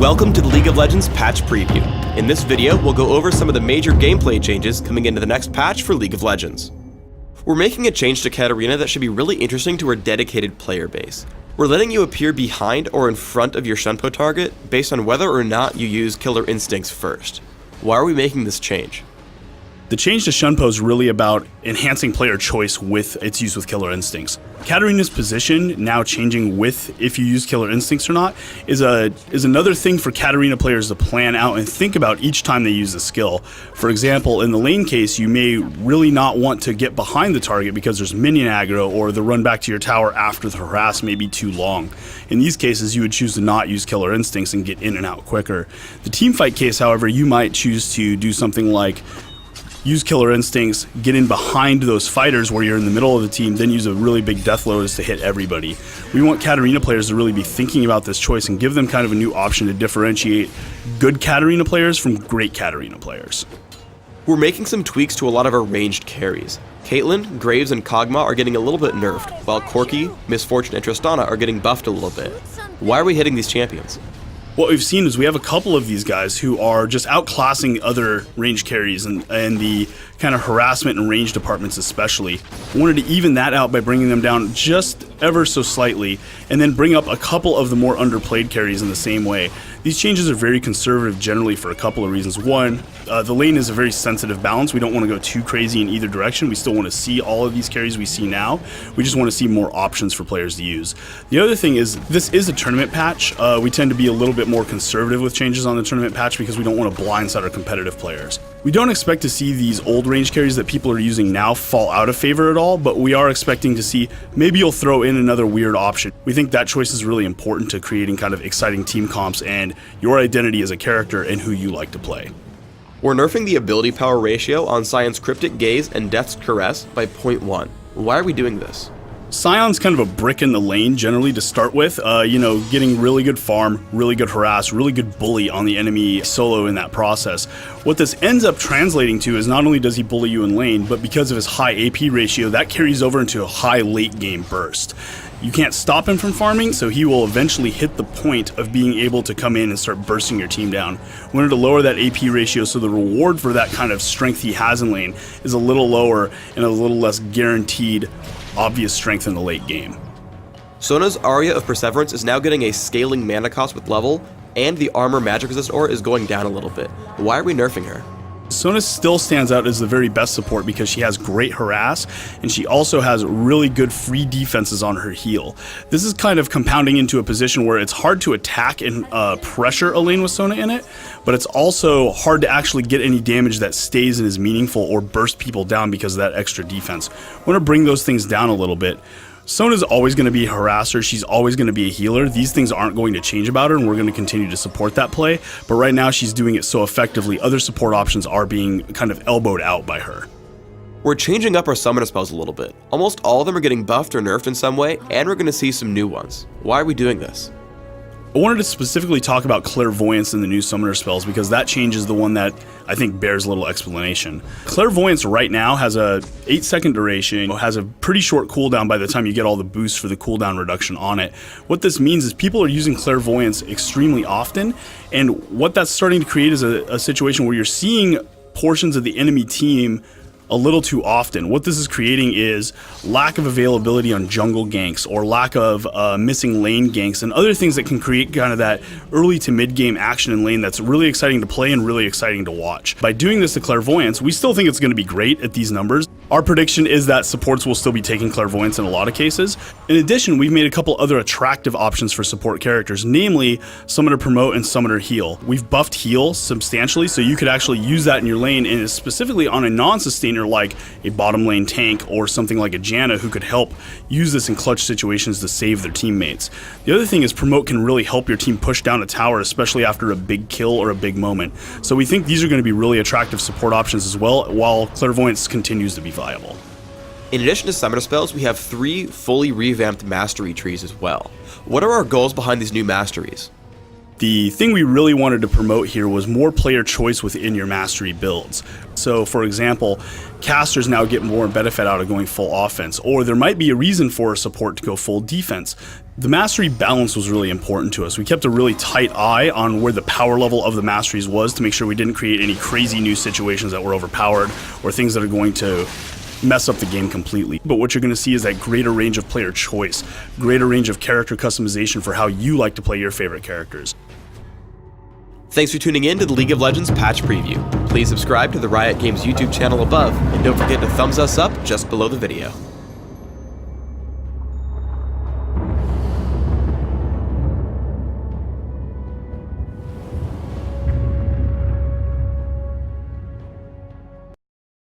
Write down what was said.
Welcome to the League of Legends patch preview. In this video, we'll go over some of the major gameplay changes coming into the next patch for League of Legends. We're making a change to Katarina that should be really interesting to our dedicated player base. We're letting you appear behind or in front of your Shunpo target based on whether or not you use Killer Instincts first. Why are we making this change? The change to Shunpo is really about enhancing player choice with its use with Killer Instincts. Katarina's position now changing with if you use Killer Instincts or not is another thing for Katarina players to plan out and think about each time they use the skill. For example, in the lane case, you may really not want to get behind the target because there's minion aggro, or the run back to your tower after the harass may be too long. In these cases, you would choose to not use Killer Instincts and get in and out quicker. The teamfight case, however, you might choose to do something like use Killer Instincts, get in behind those fighters where you're in the middle of the team, then use a really big Death Lotus to hit everybody. We want Katarina players to really be thinking about this choice and give them kind of a new option to differentiate good Katarina players from great Katarina players. We're making some tweaks to a lot of our ranged carries. Caitlyn, Graves, and Kog'Maw are getting a little bit nerfed, while Corki, Misfortune, and Tristana are getting buffed a little bit. Why are we hitting these champions? What we've seen is we have a couple of these guys who are just outclassing other range carries and the kind of harassment and range departments especially. We wanted to even that out by bringing them down just ever so slightly and then bring up a couple of the more underplayed carries in the same way. These changes are very conservative generally for a couple of reasons. One, the lane is a very sensitive balance. We don't want to go too crazy in either direction. We still want to see all of these carries we see now. We just want to see more options for players to use. The other thing is this is a tournament patch. We tend to be a little bit more conservative with changes on the tournament patch because we don't want to blindside our competitive players. We don't expect to see these old range carries that people are using now fall out of favor at all, but we are expecting to see maybe you'll throw in another weird option. We think that choice is really important to creating kind of exciting team comps and your identity as a character and who you like to play. We're nerfing the ability power ratio on Sion's Cryptic Gaze and Death's Caress by 0.1. Why are we doing this? Sion's kind of a brick in the lane generally to start with, getting really good farm, really good harass, really good bully on the enemy solo in that process. What this ends up translating to is not only does he bully you in lane, but because of his high AP ratio, that carries over into a high late game burst. You can't stop him from farming, so he will eventually hit the point of being able to come in and start bursting your team down. We wanted to lower that AP ratio so the reward for that kind of strength he has in lane is a little lower and a little less guaranteed obvious strength in the late game. Sona's Aria of Perseverance is now getting a scaling mana cost with level, and the armor magic resist aura is going down a little bit. Why are we nerfing her? Sona still stands out as the very best support because she has great harass and she also has really good free defenses on her heal. This is kind of compounding into a position where it's hard to attack and pressure a lane with Sona in it, but it's also hard to actually get any damage that stays and is meaningful or burst people down because of that extra defense. We want to bring those things down a little bit. Sona's always going to be a harasser, she's always going to be a healer. These things aren't going to change about her and we're going to continue to support that play, but right now she's doing it so effectively, other support options are being kind of elbowed out by her. We're changing up our summoner spells a little bit. Almost all of them are getting buffed or nerfed in some way, and we're going to see some new ones. Why are we doing this? I wanted to specifically talk about Clairvoyance in the new summoner spells because that change is the one that I think bears little explanation. Clairvoyance right now has a 8-second duration, has a pretty short cooldown by the time you get all the boosts for the cooldown reduction on it. What this means is people are using Clairvoyance extremely often, and what that's starting to create is a situation where you're seeing portions of the enemy team a little too often. What this is creating is lack of availability on jungle ganks or lack of missing lane ganks and other things that can create kind of that early to mid game action in lane that's really exciting to play and really exciting to watch. By doing this to Clairvoyance, we still think it's going to be great at these numbers. Our prediction is that supports will still be taking Clairvoyance in a lot of cases. In addition, we've made a couple other attractive options for support characters, namely Summoner Promote and Summoner Heal. We've buffed Heal substantially, so you could actually use that in your lane, and specifically on a non-sustainer like a bottom lane tank or something like a Janna who could help use this in clutch situations to save their teammates. The other thing is Promote can really help your team push down a tower, especially after a big kill or a big moment. So we think these are going to be really attractive support options as well, while Clairvoyance continues to be viable. In addition to summoner spells, we have 3 fully revamped mastery trees as well. What are our goals behind these new masteries? The thing we really wanted to promote here was more player choice within your mastery builds. So for example, casters now get more benefit out of going full offense, or there might be a reason for a support to go full defense. The mastery balance was really important to us. We kept a really tight eye on where the power level of the masteries was to make sure we didn't create any crazy new situations that were overpowered or things that are going to mess up the game completely. But what you're going to see is that greater range of player choice, greater range of character customization for how you like to play your favorite characters. Thanks for tuning in to the League of Legends patch preview. Please subscribe to the Riot Games YouTube channel above, and don't forget to thumbs us up just below the video.